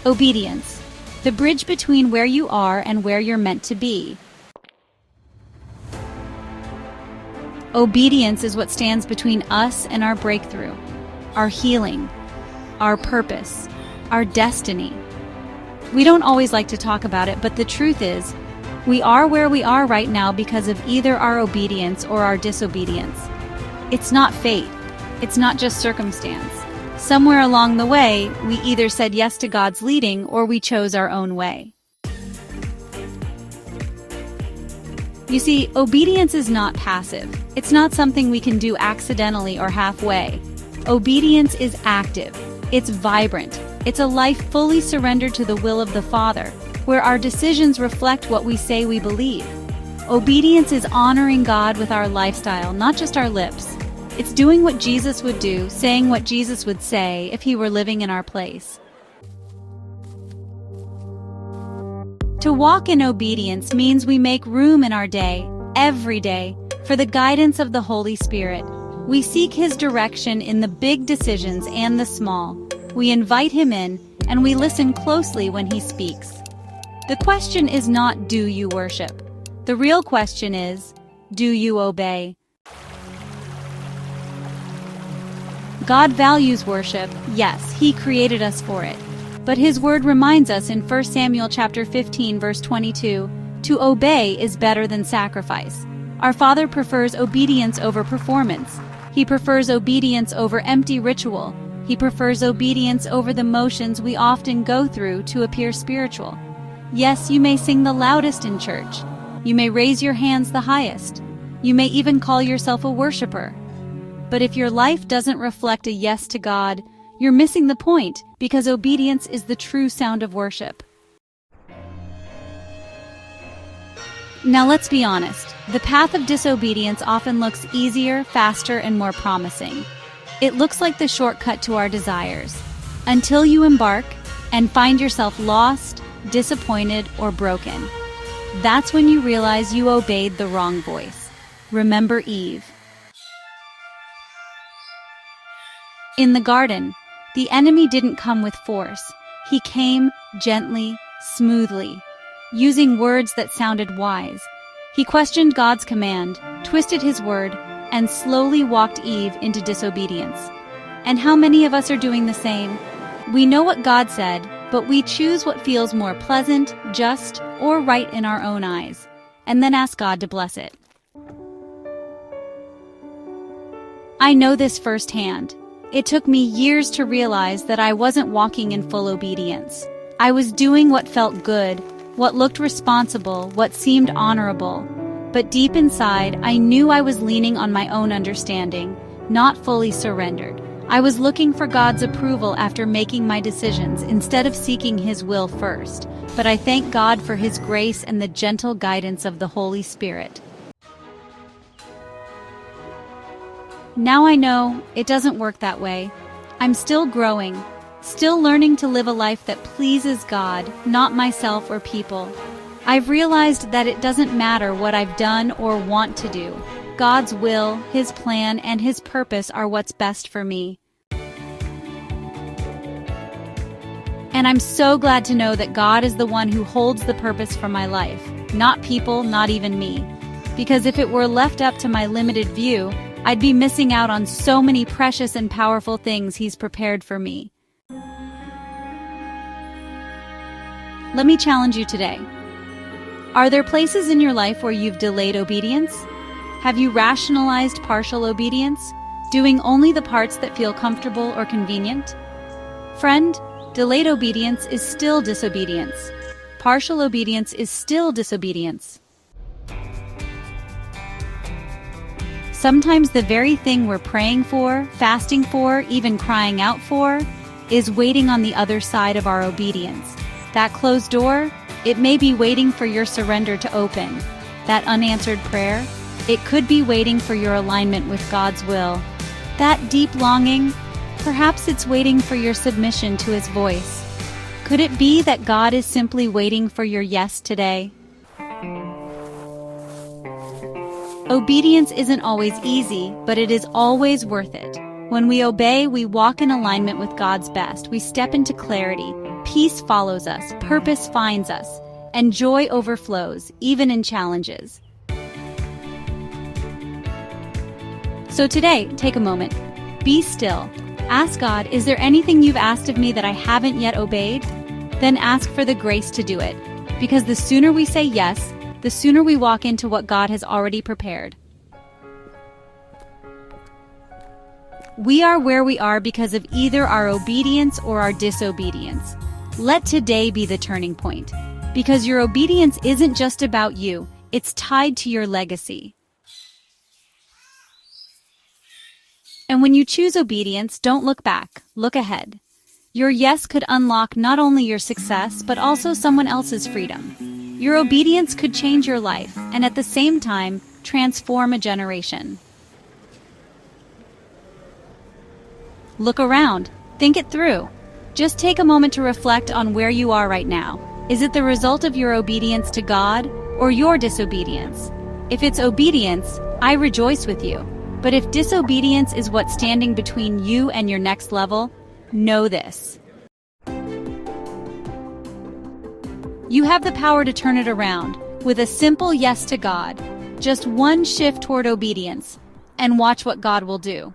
Obedience, the bridge between where you are and where you're meant to be. Obedience is what stands between us and our breakthrough, our healing, our purpose, our destiny. We don't always like to talk about it, but the truth is, we are where we are right now because of either our obedience or our disobedience. It's not fate. It's not just circumstance. Somewhere along the way, we either said yes to God's leading or we chose our own way. You see, obedience is not passive. It's not something we can do accidentally or halfway. Obedience is active. It's vibrant. It's a life fully surrendered to the will of the Father, where our decisions reflect what we say we believe. Obedience is honoring God with our lifestyle, not just our lips. It's doing what Jesus would do, saying what Jesus would say if he were living in our place. To walk in obedience means we make room in our day, every day, for the guidance of the Holy Spirit. We seek his direction in the big decisions and the small. We invite him in, and we listen closely when he speaks. The question is not, do you worship? The real question is, do you obey? God values worship. Yes, he created us for it. But his word reminds us in 1 Samuel chapter 15 verse 22, to obey is better than sacrifice. Our Father prefers obedience over performance. He prefers obedience over empty ritual. He prefers obedience over the motions we often go through to appear spiritual. Yes, you may sing the loudest in church. You may raise your hands the highest. You may even call yourself a worshiper. But if your life doesn't reflect a yes to God, you're missing the point, because obedience is the true sound of worship. Now let's be honest. The path of disobedience often looks easier, faster, and more promising. It looks like the shortcut to our desires, until you embark and find yourself lost, disappointed, or broken. That's when you realize you obeyed the wrong voice. Remember Eve. In the garden, the enemy didn't come with force. He came gently, smoothly, using words that sounded wise. He questioned God's command, twisted his word, and slowly walked Eve into disobedience. And how many of us are doing the same? We know what God said, but we choose what feels more pleasant, just, or right in our own eyes, and then ask God to bless it. I know this firsthand. It took me years to realize that I wasn't walking in full obedience. I was doing what felt good, what looked responsible, what seemed honorable. But deep inside, I knew I was leaning on my own understanding, not fully surrendered. I was looking for God's approval after making my decisions instead of seeking his will first. But I thank God for his grace and the gentle guidance of the Holy Spirit. Now I know it doesn't work that way. I'm still growing, still learning to live a life that pleases God, not myself or people. I've realized that it doesn't matter what I've done or want to do. God's will, his plan, and his purpose are what's best for me. And I'm so glad to know that God is the one who holds the purpose for my life, not people, not even me. Because if it were left up to my limited view, I'd be missing out on so many precious and powerful things he's prepared for me. Let me challenge you today. Are there places in your life where you've delayed obedience? Have you rationalized partial obedience, doing only the parts that feel comfortable or convenient? Friend, delayed obedience is still disobedience. Partial obedience is still disobedience. Sometimes the very thing we're praying for, fasting for, even crying out for, is waiting on the other side of our obedience. That closed door, it may be waiting for your surrender to open. That unanswered prayer, it could be waiting for your alignment with God's will. That deep longing, perhaps it's waiting for your submission to his voice. Could it be that God is simply waiting for your yes today? Obedience isn't always easy, but it is always worth it. When we obey, we walk in alignment with God's best. We step into clarity, peace follows us, purpose finds us, and joy overflows, even in challenges. So today, take a moment. Be still. Ask God, is there anything you've asked of me that I haven't yet obeyed? Then ask for the grace to do it. Because the sooner we say yes, the sooner we walk into what God has already prepared. We are where we are because of either our obedience or our disobedience. Let today be the turning point. Because your obedience isn't just about you, it's tied to your legacy. And when you choose obedience, don't look back, look ahead. Your yes could unlock not only your success, but also someone else's freedom. Your obedience could change your life, and at the same time, transform a generation. Look around. Think it through. Just take a moment to reflect on where you are right now. Is it the result of your obedience to God or your disobedience? If it's obedience, I rejoice with you. But if disobedience is what's standing between you and your next level, know this. You have the power to turn it around with a simple yes to God. Just one shift toward obedience, and watch what God will do.